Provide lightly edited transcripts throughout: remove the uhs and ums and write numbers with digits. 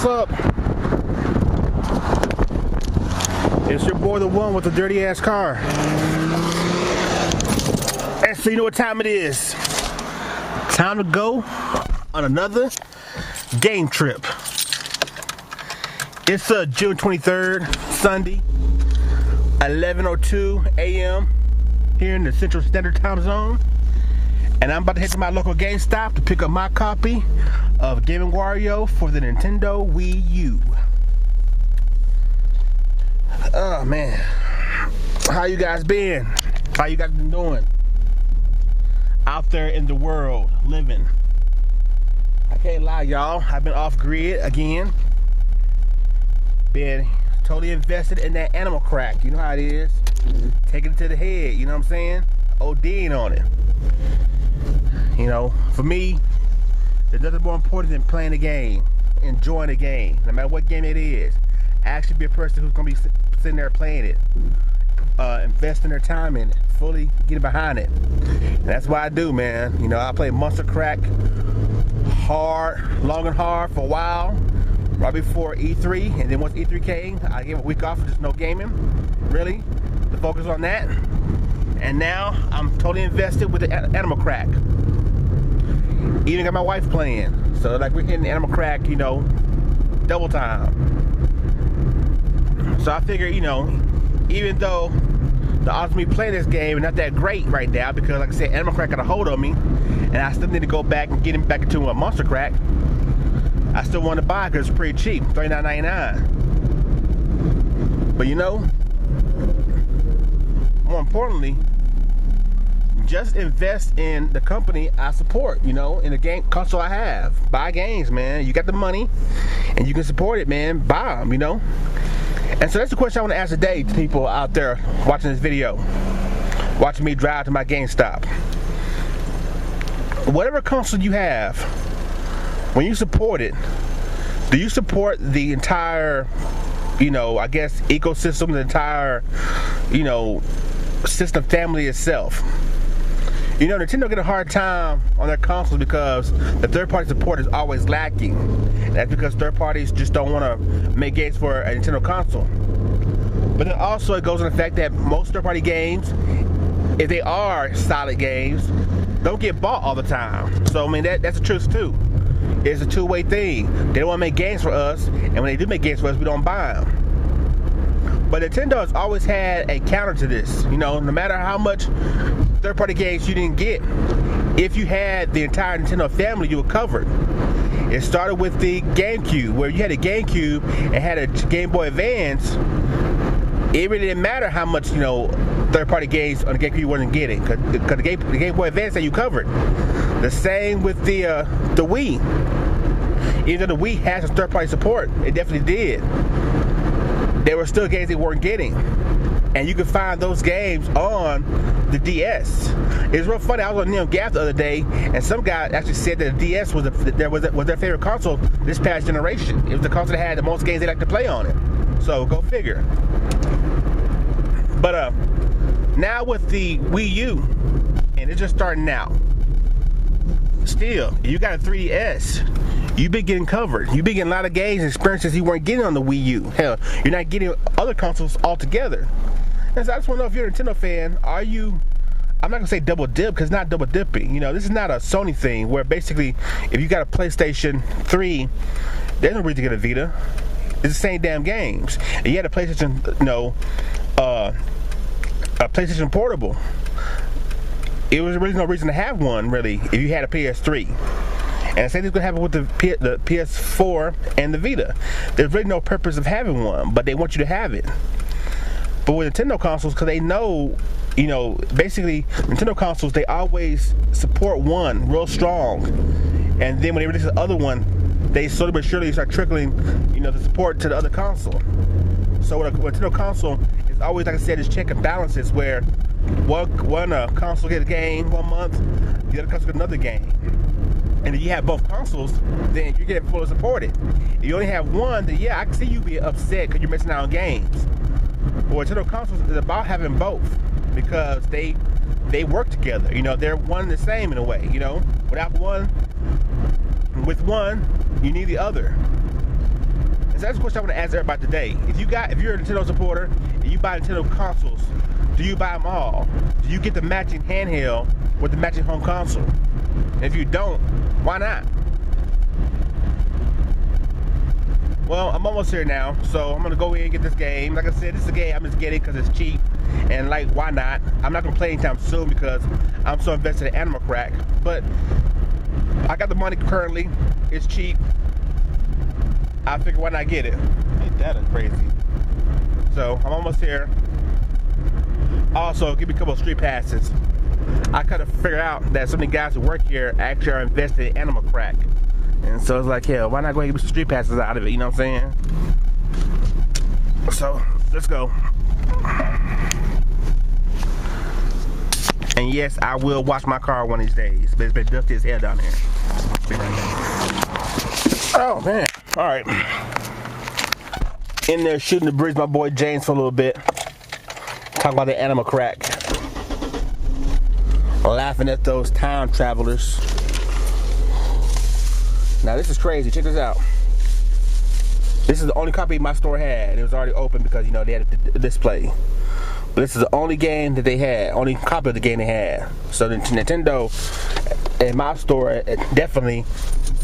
what's up? It's your boy, the one with the dirty ass car. And so you know what time it is. Time to go on another game trip. It's June 23rd, Sunday, 11:02 a.m. here in the Central Standard Time Zone. And I'm about to head to my local GameStop to pick up my copy of Game Wario for the Nintendo Wii U. Oh man, how you guys been? How you guys been doing? Out there in the world, living. I can't lie, y'all. I've been off grid again. Been totally invested in that animal crack. You know how it is. Taking it to the head, you know what I'm saying? ODing on it. You know, for me, there's nothing more important than playing the game, enjoying the game, no matter what game it is. Actually be a person who's gonna be sitting there playing it, investing their time in it, fully getting behind it. And that's what I do, man. You know, I play Monster Crack hard, long and hard for a while, right before E3, and then once E3 came, I gave a week off for just no gaming, really, to focus on that. And now I'm totally invested with the animal crack. Even got my wife playing, so like we're hitting animal crack, you know, double time. So I figure, you know, even though the odds of me playing this game are not that great right now, because like I said, animal crack got a hold on me, and I still need to go back and get him back into a Monster Crack. I still want to buy it because it's pretty cheap, $39.99. But you know, more importantly, just invest in the company I support, you know, in the game console I have. Buy games, man. You got the money and you can support it, man. Buy them, you know. And so that's the question I want to ask today to people out there watching this video, watching me drive to my GameStop. Whatever console you have, when you support it, do you support the entire, you know, I guess ecosystem, the entire, you know, system family itself? You know, Nintendo get a hard time on their consoles because the third-party support is always lacking. That's because third parties just don't want to make games for a Nintendo console. But then also it goes on the fact that most third-party games, if they are solid games, don't get bought all the time. So I mean, that's the truth too. It's a two-way thing. They don't want to make games for us, and when they do make games for us, we don't buy them. But Nintendo has always had a counter to this. You know, no matter how much third-party games you didn't get, if you had the entire Nintendo family, you were covered. It started with the GameCube, where you had a GameCube and had a Game Boy Advance. It really didn't matter how much, you know, third-party games on the GameCube you wasn't getting, because the Game Boy Advance that you covered. The same with the Wii. Even though the Wii has some third-party support, it definitely did. There were still games they weren't getting, and you could find those games on the DS. It's real funny. I was on Neon Gap the other day, and some guy actually said that the DS was their favorite console this past generation. It was the console that had the most games they like to play on it. So go figure. But now with the Wii U, and it's just starting out. Still, you got a 3DS. You've been getting covered. You've been getting a lot of games and experiences you weren't getting on the Wii U. Hell, you're not getting other consoles altogether. And so I just want to know, if you're a Nintendo fan, are you, I'm not going to say double dip, because it's not double dipping. You know, this is not a Sony thing where basically if you got a PlayStation 3, there's no reason to get a Vita. It's the same damn games. And you had a PlayStation, you know, a PlayStation Portable. It was really no reason to have one, really, if you had a PS3. And the same thing's gonna happen with the PS4 and the Vita. There's really no purpose of having one, but they want you to have it. But with Nintendo consoles, because they know, you know, basically Nintendo consoles, they always support one real strong, and then when they release the other one, they slowly but surely start trickling, you know, the support to the other console. So with a Nintendo console, it's always, like I said, it's check and balances, where one console get a game 1 month, the other console get another game. And if you have both consoles, then you're getting fully supported. If you only have one, then yeah, I can see you being upset because you're missing out on games. But Nintendo consoles is about having both, because they work together. You know, they're one and the same in a way. You know, with one, you need the other. And so that's the question I want to ask everybody today. If you're a Nintendo supporter and you buy Nintendo consoles, do you buy them all? Do you get the matching handheld with the matching home console? And if you don't, why not? Well, I'm almost here now, so I'm gonna go in and get this game. Like I said, this is a game I'm just getting because it's cheap, and like, why not? I'm not gonna play anytime soon because I'm so invested in Animal Crack. But I got the money currently. It's cheap. I figure why not get it? Ain't that crazy? So I'm almost here. Also, give me a couple of street passes. I kind of figured out that some of the guys who work here actually are invested in Animal Crack. And so it's like, yeah, why not go ahead and get some street passes out of it, you know what I'm saying? So, let's go. And yes, I will wash my car one of these days, but it's been dusty as hell down here. Oh, man. All right. In there shooting the breeze, my boy James for a little bit. Talking about the Animal Crack. Laughing at those time travelers. Now this is crazy, check this out. This is the only copy my store had, and it was already open because, you know, they had a display. But this is the only game that they had, only copy of the game they had. So Nintendo, in my store, definitely,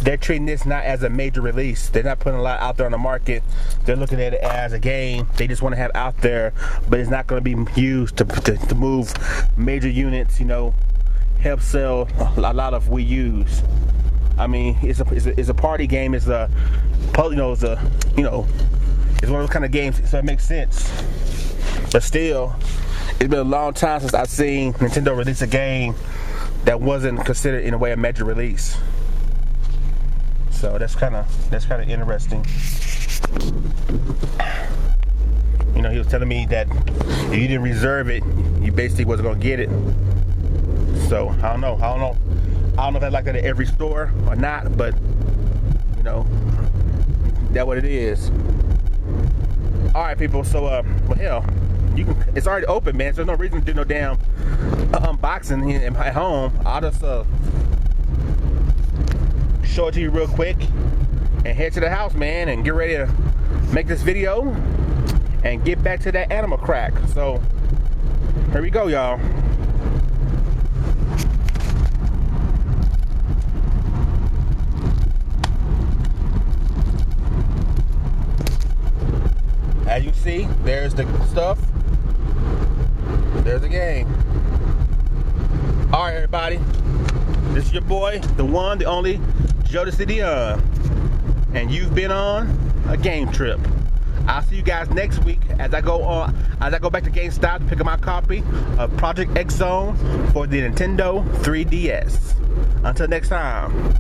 they're treating this not as a major release. They're not putting a lot out there on the market. They're looking at it as a game they just want to have out there, but it's not going to be used to move major units, you know, help sell a lot of Wii U's. I mean, it's a party game. It's a, you know, it's one of those kind of games, so it makes sense. But still, it's been a long time since I've seen Nintendo release a game that wasn't considered in a way a major release. So that's kind of interesting. You know, he was telling me that if you didn't reserve it, you basically wasn't gonna get it. So I don't know if that's like that at every store or not, but you know, that's what it is. All right, people. So, well, hell, it's already open, man. So there's no reason to do no damn unboxing at home. I'll just show it to you real quick and head to the house, man, and get ready to make this video and get back to that Animal Crack. So here we go, y'all. As you see, there's the stuff. There's the game. All right, everybody. This is your boy, the one, the only Jodecideion, and you've been on a game trip. I'll see you guys next week as I go back to GameStop to pick up my copy of Project X Zone for the Nintendo 3DS. Until next time.